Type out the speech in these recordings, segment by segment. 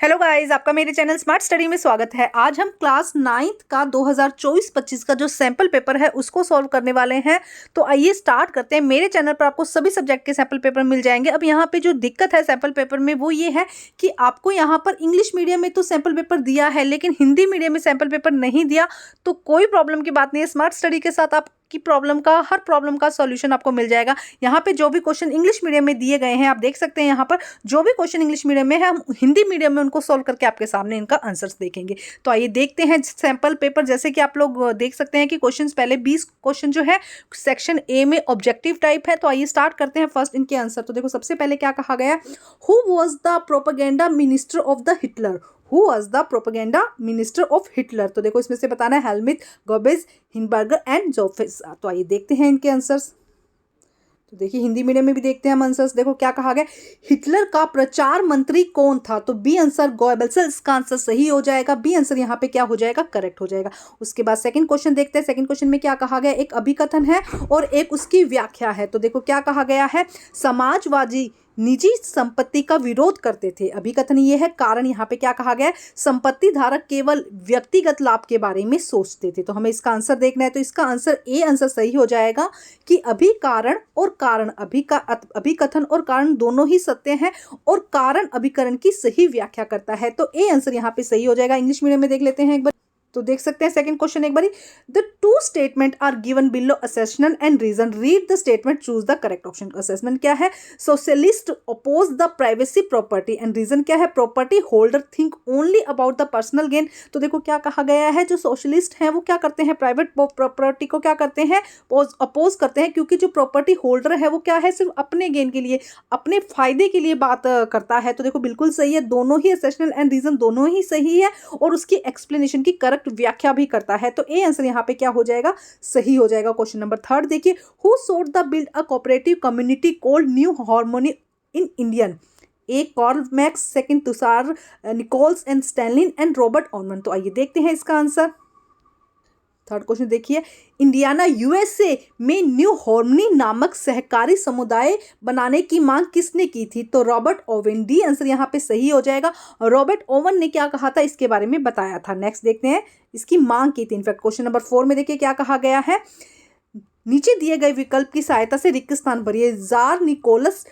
Hello guys, आपका मेरे channel smart study में स्वागत है। आज हम क्लास 9th का 2024-25 का जो सैंपल पेपर है उसको सॉल्व करने वाले हैं। तो आइए स्टार्ट करते हैं। मेरे चैनल पर आपको सभी सब्जेक्ट के सैंपल पेपर मिल जाएंगे। अब यहाँ पे जो दिक्कत है सैंपल पेपर में वो ये है कि आपको यहाँ पर इंग्लिश मीडियम में तो सैंपल पेपर दिया है, लेकिन हिंदी मीडियम में सैंपल पेपर नहीं दिया। तो कोई प्रॉब्लम की बात नहीं है, स्मार्ट स्टडी के साथ आप की हर प्रॉब्लम का सॉल्यूशन आपको मिल जाएगा। यहाँ पे जो भी क्वेश्चन इंग्लिश मीडियम में दिए गए हैं, आप देख सकते हैं यहाँ पर जो भी क्वेश्चन इंग्लिश मीडियम में है, हम हिंदी मीडियम में उनको सॉल्व करके आपके सामने इनका आंसर्स देखेंगे। तो आइए देखते हैं सैंपल पेपर। जैसे कि आप लोग देख सकते हैं कि क्वेश्चंस पहले 20 क्वेश्चन जो है सेक्शन ए में ऑब्जेक्टिव टाइप है। तो आइए स्टार्ट करते हैं फर्स्ट इनके आंसर। तो देखो सबसे पहले क्या कहा गया, who was the propaganda minister of the Hitler. Who was the propaganda minister of Hitler. तो देखो इसमें से बताना है हेलमुथ, गोबेज, हिंडबर्गर एंड जोफिस। तो आइए देखते हैं इनके आंसर्स। तो देखिए हिंदी मीडियम में भी देखते हैं हम आंसर्स। देखो क्या कहा गया, हिटलर का प्रचार मंत्री कौन था। तो बी आंसर गोएबल्स, इसका आंसर सही हो जाएगा। बी आंसर यहाँ पे क्या हो जाएगा, करेक्ट हो जाएगा। उसके बाद सेकंड क्वेश्चन देखते हैं। सेकंड क्वेश्चन में क्या कहा गया, एक अभिकथन है और एक उसकी व्याख्या है। तो देखो क्या कहा गया है, समाजवादी निजी संपत्ति का विरोध करते थे। अभिकथन ये है। कारण यहाँ पे क्या कहा गया है, संपत्ति धारक केवल व्यक्तिगत लाभ के बारे में सोचते थे। तो हमें इसका आंसर देखना है। तो इसका आंसर ए आंसर सही हो जाएगा कि अभिकारण और कारण, अभिकथन और कारण दोनों ही सत्य हैं और कारण अभिकरण की सही व्याख्या करता है। तो ए आंसर यहाँ पे सही हो जाएगा। इंग्लिश मीडियम में देख लेते हैं एक बार। तो देख सकते हैं सेकंड क्वेश्चन एक बारी, the two statement are given below assessment and reason, read the statement, choose the correct option. Assessment क्या है, socialist oppose the privacy property and reason क्या है, property holder think only about the personal gain. तो देखो क्या कहा गया है, जो सोशलिस्ट हैं वो क्या करते हैं, प्राइवेट प्रॉपर्टी को क्या करते हैं, अपोज करते हैं, क्योंकि जो प्रॉपर्टी होल्डर है वो क्या है, सिर्फ अपने गेन के लिए, अपने फायदे के लिए बात करता है। तो देखो बिल्कुल सही है, दोनों ही असेसमेंट एंड रीजन दोनों ही सही है और उसकी एक्सप्लेनेशन की करेक्ट व्याख्या भी करता है। तो ए आंसर यहाँ पे क्या हो जाएगा, सही हो जाएगा। क्वेश्चन नंबर थर्ड देखिए, who sowed the build a cooperative community called New Harmony in Indian. A Karl Marx, second Tushar Nichols and Stalin and Robert Orman. तो आइए देखते हैं इसका आंसर। थर्ड क्वेश्चन देखिए, इंडियाना यूएसए में न्यू हार्मनी नामक सहकारी समुदाय बनाने की मांग किसने की थी। तो रॉबर्ट ओवन। डी आंसर यहाँ पे सही हो जाएगा। रॉबर्ट ओवन ने क्या कहा था, इसके बारे में बताया था। नेक्स्ट देखते हैं, इसकी मांग की थी। इनफैक्ट क्वेश्चन नंबर 4 में देखिए क्या कहा गया है, नीचे दिए गए विकल्प की सहायता से रिक्त स्थान भरिए। जार निकोलस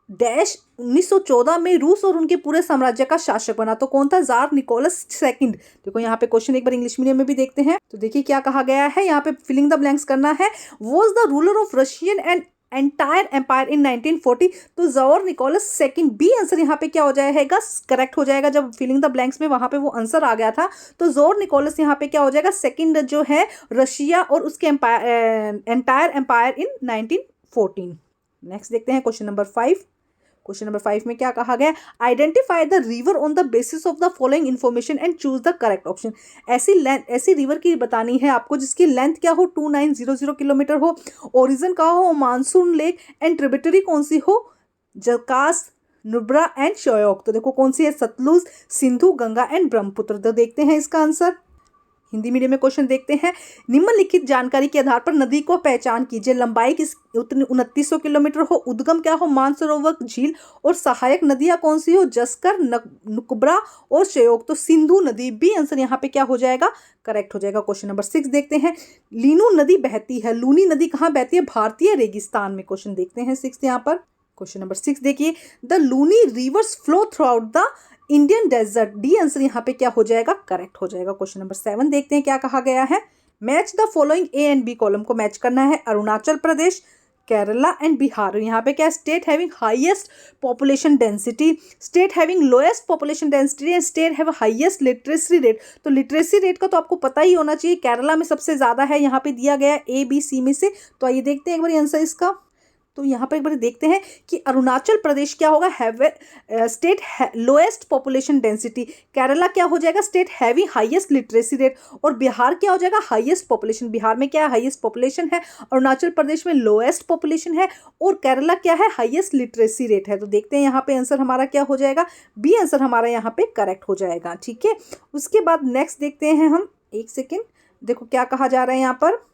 डैश 1914 में रूस और उनके पूरे साम्राज्य का शासक बना। तो कौन था, जार निकोलस सेकंड। देखो यहाँ पे क्वेश्चन एक बार इंग्लिश मीडियम में भी देखते हैं। तो देखिए क्या कहा गया है, यहाँ पे फिलिंग द ब्लैंक्स करना है। Was the ruler of Russian and entire empire in 1940। तो tsar Nicholas second. B answer यहाँ पे क्या हो जाएगा, करेक्ट हो जाएगा। जब फिलिंग द ब्लैंक्स में वहां पे वो आंसर आ गया था, तो जार निकोलस यहाँ पे क्या हो जाएगा, सेकंड जो है रशिया और उसके एंटायर एम्पायर इन 1914। नेक्स्ट देखते हैं क्वेश्चन नंबर 5। क्वेश्चन नंबर 5 में क्या कहा गया, identify the river on the basis of the following information and choose the correct option. ऐसी रिवर की बतानी है आपको जिसकी लेंथ क्या हो, 2900 किलोमीटर हो, ओरिजिन का हो मानसून लेक, एंड ट्रिब्यूटरी कौन सी हो, जकास, नुब्रा एंड शोयोक। तो देखो कौन सी है, सतलुज, सिंधु, गंगा एंड ब्रह्मपुत्र। तो देखते हैं इसका आंसर। हिंदी मीडियम में क्वेश्चन देखते हैं, निम्नलिखित जानकारी के आधार पर नदी को पहचान कीजिए। लंबाई किस 2900 किलोमीटर हो, उद्गम क्या हो, मानसरोवर झील, और सहायक नदियां कौन सी हो, जस्कर, नुब्रा और शयोक। तो सिंधु नदी। बी आंसर यहाँ पे क्या हो जाएगा, करेक्ट हो जाएगा। क्वेश्चन नंबर 6 देखते हैं, लीनू नदी बहती है, लूनी नदी कहाँ बहती है, भारतीय रेगिस्तान में। क्वेश्चन देखते हैं 6 यहाँ पर। क्वेश्चन नंबर 6 देखिए, the Luni rivers flow throughout the Indian desert. D answer यहाँ पे क्या हो जाएगा, करेक्ट हो जाएगा। क्वेश्चन नंबर 7 देखते हैं क्या कहा गया है, match the following A and B column को मैच करना है। अरुणाचल प्रदेश, केरला एंड बिहार। यहाँ पे क्या, state having highest population density, state having lowest population density and state have highest literacy rate. तो लिटरेसी रेट का तो आपको पता ही होना चाहिए, केरला में सबसे ज्यादा है, यहाँ पे दिया गया ए बी सी में से। तो आइए देखते हैं एक बार आंसर इसका। तो यहाँ पर एक बार देखते हैं कि अरुणाचल प्रदेश क्या होगा, state lowest population density, Kerala क्या हो जाएगा, state heavy highest literacy rate, और बिहार क्या हो जाएगा, हाईएस्ट पॉपुलेशन। बिहार में क्या है, हाईएस्ट पॉपुलेशन है, अरुणाचल प्रदेश में लोएस्ट पॉपुलेशन है, और केरला क्या है, हाईएस्ट लिटरेसी रेट है। तो देखते हैं यहाँ पे आंसर हमारा क्या हो जाएगा, बी आंसर हमारा यहाँ पे करेक्ट हो जाएगा। ठीक है, उसके बाद नेक्स्ट देखते हैं हम, एक सेकेंड, देखो क्या कहा जा रहा है यहाँ पर,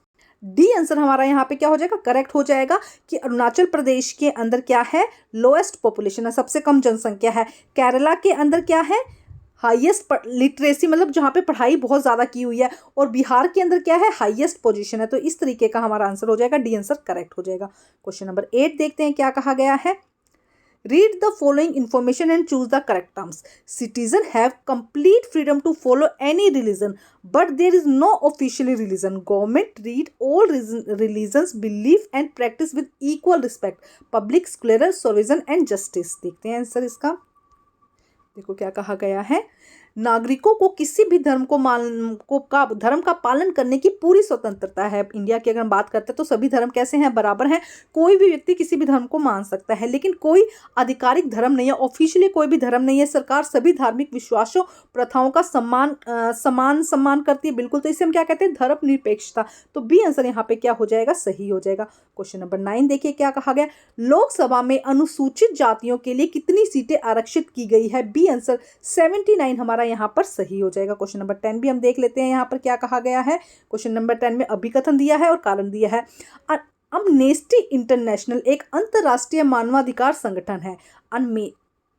डी आंसर हमारा यहाँ पे क्या हो जाएगा, करेक्ट हो जाएगा कि अरुणाचल प्रदेश के अंदर क्या है, लोएस्ट पॉपुलेशन है, सबसे कम जनसंख्या है। केरला के अंदर क्या है, हाईएस्ट लिटरेसी मतलब जहाँ पे पढ़ाई बहुत ज़्यादा की हुई है, और बिहार के अंदर क्या है, हाईएस्ट पोजीशन है। तो इस तरीके का हमारा आंसर हो जाएगा, डी आंसर करेक्ट हो जाएगा। क्वेश्चन नंबर 8 देखते हैं क्या कहा गया है। Read the following information and choose the correct terms. Citizens have complete freedom to follow any religion, but there is no official religion. Government treat all religions, belief and practice with equal respect. Public square, supervision and justice. देखते हैं answer इसका। देखो क्या कहा गया है। नागरिकों को किसी भी धर्म धर्म का पालन करने की पूरी स्वतंत्रता है। इंडिया की अगर हम बात करते हैं तो सभी धर्म कैसे हैं, बराबर हैं। कोई भी व्यक्ति किसी भी धर्म को मान सकता है, लेकिन कोई आधिकारिक धर्म नहीं है, ऑफिशियली कोई भी धर्म नहीं है। सरकार सभी धार्मिक विश्वासों प्रथाओं का सम्मान करती है, बिल्कुल। तो इसे हम क्या कहते हैं, धर्मनिरपेक्षता। तो बी आंसर यहाँ पे क्या हो जाएगा, सही हो जाएगा। क्वेश्चन नंबर 9 देखिए क्या कहा गया। लोकसभा में अनुसूचित जातियों के लिए कितनी सीटें आरक्षित की गई है। बी आंसर 79 हमारा यहाँ पर सही हो जाएगा। क्वेश्चन नंबर 10 भी हम देख लेते हैं यहाँ पर क्या कहा गया है। क्वेश्चन नंबर 10 में अभिकथन दिया है और कारण दिया है। अमनेस्टी इंटरनेशनल एक अंतर्राष्ट्रीय मानवाधिकार संगठन है।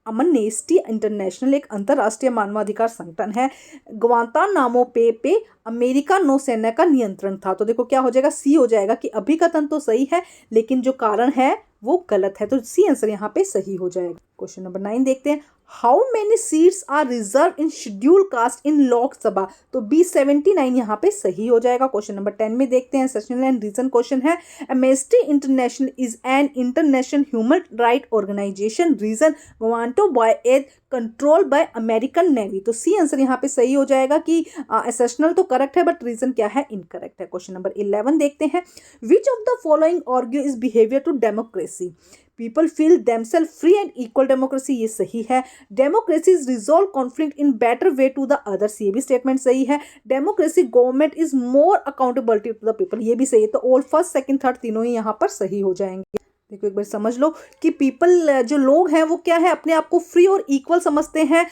अमनेस्टी इंटरनेशनल एक अंतर्राष्ट्रीय मानवाधिकार संगठन है। ग्वांतानामो पे अमेरिका नौसेना का नियंत्रण था। तो देखो क्या हो जाएगा, सी हो जाएगा कि अभिकथन तो सही है लेकिन जो कारण है वो गलत है। तो सी आंसर यहाँ पे सही हो जाएगा। क्वेश्चन नंबर 9 देखते हैं। How many seats are reserve in schedule caste in Lok Sabha. तो बी 79 यहाँ पे सही हो जाएगा। क्वेश्चन नंबर 10 में देखते हैं, सेशनल एंड रीजन क्वेश्चन है। Amnesty International is an international human right organisation, reason गवांटो by and control by American navy. तो सी आंसर यहाँ पे सही हो जाएगा कि एसेशनल तो करेक्ट है बट रीजन क्या है, इनकरेक्ट है। क्वेश्चन नंबर 11 देखते हैं। Which of the following argue is behaviour to democracy. People feel themselves free and equal democracy, ये सही है। Democracy is resolve conflict in better way to the others, ये भी स्टेटमेंट सही है। Democracy government is more accountability to the people, ये भी सही है। तो ऑल फर्स्ट सेकंड थर्ड तीनों ही यहाँ पर सही हो जाएंगे। देखो एक बार समझ लो कि पीपल जो लोग हैं वो क्या है, अपने आप को फ्री और इक्वल समझते हैं।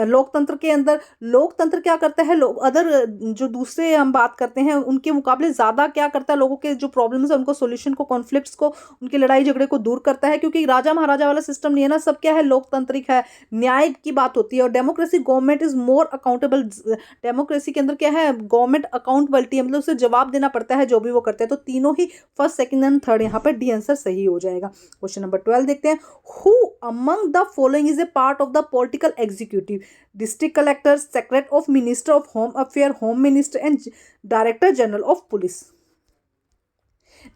लोकतंत्र के अंदर लोकतंत्र क्या करता है, लोग अदर जो दूसरे हम बात करते हैं उनके मुकाबले ज़्यादा क्या करता है, लोगों के जो प्रॉब्लम्स है उनको सोल्यूशन को, कॉन्फ्लिक्ट्स को, उनकी लड़ाई झगड़े को दूर करता है। क्योंकि राजा महाराजा वाला सिस्टम नहीं है ना, सब क्या है, लोकतांत्रिक है, न्याय की बात होती है। और democracy government is more accountable. Democracy के अंदर क्या है, गवर्नमेंट अकाउंटेबिलिटी है, मतलब उसे जवाब देना पड़ता है जो भी वो करते हैं। तो तीनों ही फर्स्ट सेकंड एंड थर्ड यहाँ पर डी आंसर सही हो जाएगा। क्वेश्चन नंबर 12 देखते हैं। Who among the following is a part of the political executive. District collector, secretary of minister of home affair, home minister and director general of police.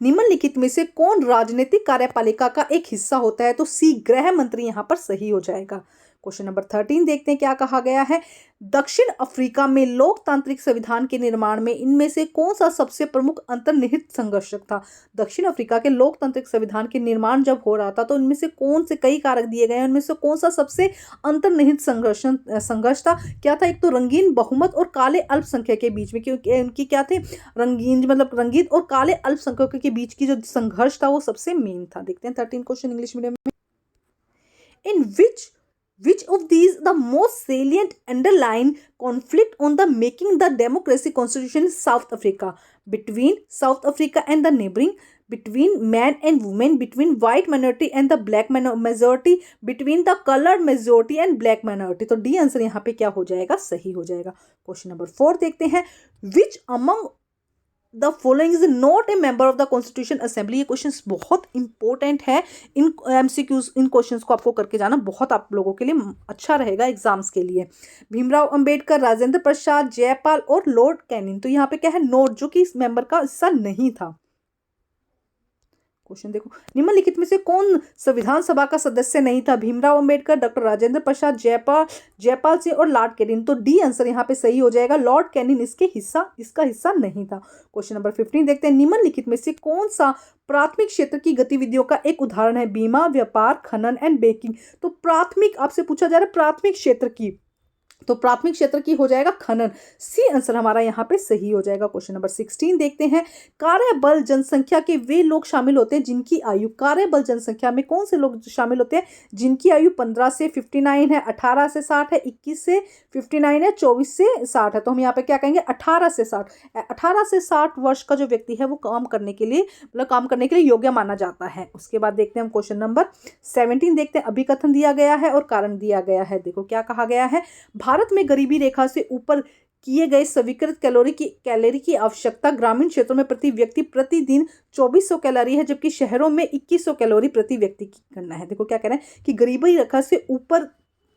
निम्नलिखित में से कौन राजनीतिक कार्यपालिका का एक हिस्सा होता है। तो सी गृह मंत्री यहाँ पर सही हो जाएगा। क्वेश्चन नंबर 13 देखते हैं क्या कहा गया है। दक्षिण अफ्रीका में लोकतांत्रिक संविधान के निर्माण में इनमें से कौन सा सबसे प्रमुख अंतर्निहित संघर्षक था। दक्षिण अफ्रीका के लोकतांत्रिक संविधान के निर्माण जब हो रहा था तो इनमें से कौन से कई कारक दिए गए हैं, उनमें से कौन सा सबसे अंतर्निहित संघर्ष था। क्या था, एक तो रंगीन बहुमत और काले अल्पसंख्यक के बीच में, क्योंकि उनकी क्या थे, रंगीन और काले अल्पसंख्यकों के बीच की जो संघर्ष था वो सबसे मेन था। देखते हैं 13 क्वेश्चन इंग्लिश मीडियम में। इन Which of these the most salient underlying conflict on the making the democracy constitution in South Africa? Between South Africa and the neighboring, between man and woman, between white minority and the black majority, between the colored majority and black minority। तो D answer यहाँ पे क्या हो जाएगा, सही हो जाएगा। Question number 4 देखते हैं। Which among the following is not a member of the constitution assembly. ये क्वेश्चन बहुत इंपॉर्टेंट है। इन एमसीक्यूज, इन क्वेश्चंस को आपको करके जाना बहुत आप लोगों के लिए अच्छा रहेगा एग्जाम्स के लिए। भीमराव अंबेडकर, राजेंद्र प्रसाद, जयपाल और लॉर्ड कैनिंग। तो यहाँ पे क्या है, नोट, जो कि इस मेंबर का हिस्सा नहीं था। क्वेश्चन देखो, निम्नलिखित में से कौन संविधान सभा का सदस्य नहीं था। भीमराव अंबेडकर, डॉक्टर राजेंद्र प्रसाद, जयपाल सिंह और लॉर्ड कैनिंग। तो डी आंसर यहाँ पे सही हो जाएगा। लॉर्ड कैनिंग इसका हिस्सा नहीं था। क्वेश्चन नंबर 15 देखते हैं। निम्नलिखित में से कौन सा प्राथमिक क्षेत्र की गतिविधियों का एक उदाहरण है। बीमा, व्यापार, खनन एंड बैंकिंग। तो प्राथमिक आपसे पूछा जा रहा है प्राथमिक क्षेत्र की, तो प्राथमिक क्षेत्र की हो जाएगा खनन। सी आंसर हमारा यहाँ पे सही हो जाएगा। क्वेश्चन नंबर 16 देखते हैं। कार्यबल जनसंख्या के वे लोग शामिल होते हैं जिनकी आयु, कार्यबल जनसंख्या में कौन से लोग शामिल होते हैं जिनकी आयु 15 से 59 है, 18 से 60 है, 21 से 59 है, 24 से 60 है। तो हम यहाँ पे क्या कहेंगे, 18 से 60। 18 से 60 वर्ष का जो व्यक्ति है वो काम करने के लिए योग्य माना जाता है। उसके बाद देखते हैं हम क्वेश्चन नंबर 17 देखते हैं। अभिकथन दिया गया है और कारण दिया गया है। देखो क्या कहा गया है। भारत में गरीबी रेखा से ऊपर किए गए स्वीकृत कैलोरी की आवश्यकता ग्रामीण क्षेत्रों में प्रति व्यक्ति प्रतिदिन 2400 कैलोरी है, जबकि शहरों में 2100 कैलोरी प्रति व्यक्ति की गणना है। देखो क्या कह रहे हैं कि गरीबी रेखा से ऊपर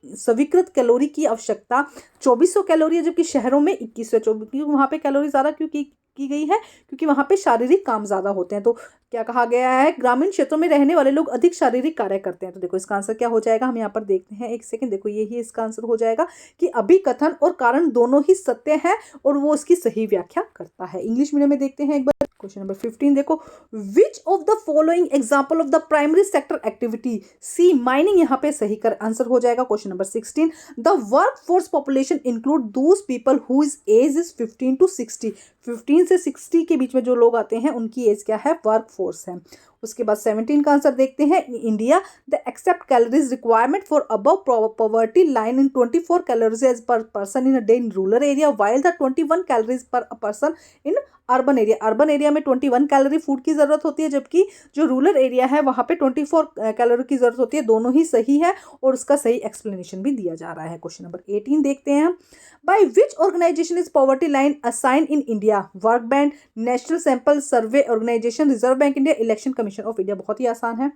स्वीकृत कैलोरी की आवश्यकता 2400 कैलोरी है, जबकि शहरों में 2100। क्योंकि वहाँ पे कैलोरी ज़्यादा क्यों की गई है, क्योंकि वहाँ पे शारीरिक काम ज़्यादा होते हैं। तो क्या कहा गया है, ग्रामीण क्षेत्रों में रहने वाले लोग अधिक शारीरिक कार्य करते हैं। तो देखो इसका आंसर क्या हो जाएगा, हम यहाँ पर देखते हैं, एक सेकंड, देखो यही इसका आंसर हो जाएगा कि अभिकथन और कारण दोनों ही सत्य है और वो उसकी सही व्याख्या करता है। इंग्लिश मीडियम में देखते हैं एक बार क्वेश्चन नंबर 15। देखो, which of the following example of the primary sector activity, C mining यहाँ पे सही कर आंसर हो जाएगा। Question number 16, the work force population include those people whose age is 15 to 60, 15 से 60 के बीच में जो लोग आते हैं उनकी एज क्या है, वर्क फोर्स है। उसके बाद 17 का आंसर देखते हैं, in India the accept calories requirement for above poverty line in 24 calories as per person in a day in rural area, while the 21 calories per person in urban area. Urban area में 21 calorie food की ज़रूरत होती है, जबकि जो rural area है वहाँ पे 24 कैलोरी की ज़रूरत होती है। दोनों ही सही है और उसका सही एक्सप्लेनेशन भी दिया जा रहा है। क्वेश्चन नंबर 18 देखते हैं हम, by which organization is poverty line assign in India, world bank, national sample survey organization, reserve bank India, election commission of India. बहुत ही आसान है।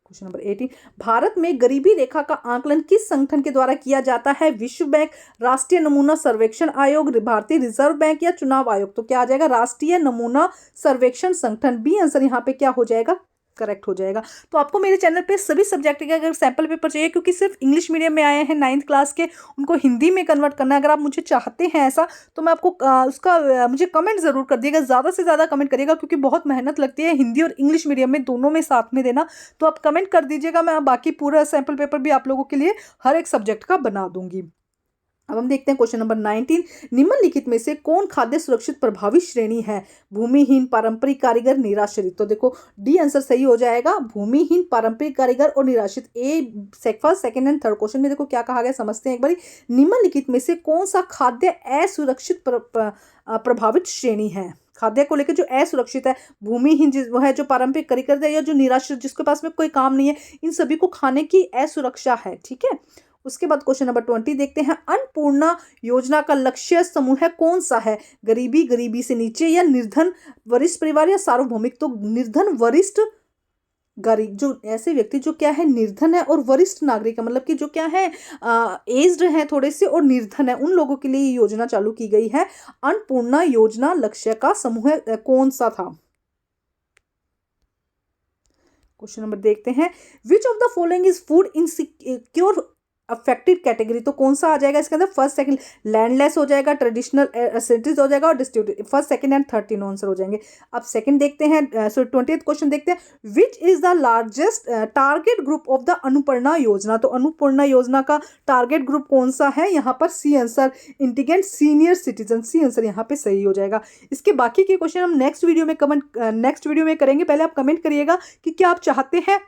क्वेश्चन नंबर 18, भारत में गरीबी रेखा का आंकलन किस संगठन के द्वारा किया जाता है, विश्व बैंक, राष्ट्रीय नमूना सर्वेक्षण आयोग, भारतीय रिजर्व बैंक या चुनाव आयोग। तो क्या आ जाएगा, राष्ट्रीय नमूना सर्वेक्षण संगठन। बी आंसर यहाँ पे क्या हो जाएगा, करेक्ट हो जाएगा। तो आपको मेरे चैनल पे सभी सब्जेक्ट के अगर सैंपल पेपर चाहिए, क्योंकि सिर्फ इंग्लिश मीडियम में आए हैं 9th क्लास के, उनको हिंदी में कन्वर्ट करना है। अगर आप मुझे चाहते हैं ऐसा, तो मैं आपको उसका मुझे कमेंट ज़रूर कर दिएगा, ज़्यादा से ज़्यादा कमेंट करिएगा, क्योंकि बहुत मेहनत लगती है हिंदी और इंग्लिश मीडियम में दोनों में साथ में देना। तो आप कमेंट कर दीजिएगा, मैं बाकी पूरा सैंपल पेपर भी आप लोगों के लिए हर एक सब्जेक्ट का बना दूंगी। अब हम देखते हैं क्वेश्चन नंबर 19, निम्नलिखित में से कौन खाद्य सुरक्षित प्रभावित श्रेणी है, भूमिहीन, पारंपरिक कारीगर, निराश्रित। तो देखो डी आंसर सही हो जाएगा, भूमिहीन, पारंपरिक कारीगर और निराश्रित। A first, second and third question में देखो क्या कहा गया, समझते हैं एक बारी। निम्नलिखित में से कौन सा खाद्य असुरक्षित प्रभावित श्रेणी है, खाद्य को लेकर जो असुरक्षित है, भूमिहीन वो है, जो पारंपरिक कारीगर है, या जो निराश्रित जिसके पास में कोई काम नहीं है, इन सभी को खाने की असुरक्षा है। ठीक है। उसके बाद क्वेश्चन नंबर 20 देखते हैं, अन्नपूर्णा योजना का लक्ष्य समूह है कौन सा है, गरीबी, गरीबी से नीचे, या निर्धन, वरिष्ठ परिवार, या सार्वभौमिक। तो निर्धन, वरिष्ठ, गरीब, जो ऐसे व्यक्ति जो क्या है निर्धन है, और वरिष्ठ नागरिक मतलब कि जो क्या है एज्ड है थोड़े से और निर्धन है, उन लोगों के लिए ये योजना चालू की गई है। अन्नपूर्णा योजना लक्ष्य का समूह कौन सा था। क्वेश्चन नंबर देखते हैं, which of the following is food insecure affected category. तो कौन सा आ जाएगा इसके अंदर, फर्स्ट, सेकंड, लैंडलेस हो जाएगा, ट्रेडिशनल एसेट्स हो जाएगा, और distributed. First, second and third तीनों आंसर हो जाएंगे। अब सेकंड देखते हैं, 20th क्वेश्चन देखते हैं, which is the largest target group of the Annapurna योजना। तो अन्नपूर्णा योजना का टारगेट ग्रुप कौन सा है, यहाँ पर C answer, integrant senior citizen. C answer यहाँ पे सही हो जाएगा। इसके बाकी के क्वेश्चन हम नेक्स्ट वीडियो में करेंगे। पहले आप कमेंट करिएगा कि क्या आप चाहते हैं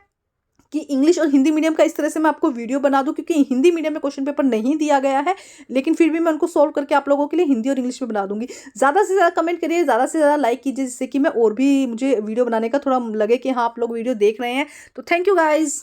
कि इंग्लिश और हिंदी मीडियम का इस तरह से मैं आपको वीडियो बना दूं, क्योंकि हिंदी मीडियम में क्वेश्चन पेपर नहीं दिया गया है, लेकिन फिर भी मैं उनको सॉल्व करके आप लोगों के लिए हिंदी और इंग्लिश में बना दूंगी। ज़्यादा से ज़्यादा कमेंट करिए, ज़्यादा से ज़्यादा लाइक कीजिए, जिससे कि मैं और भी मुझे वीडियो बनाने का थोड़ा लगे कि हाँ आप लोग वीडियो देख रहे हैं। तो थैंक यू गाइज़।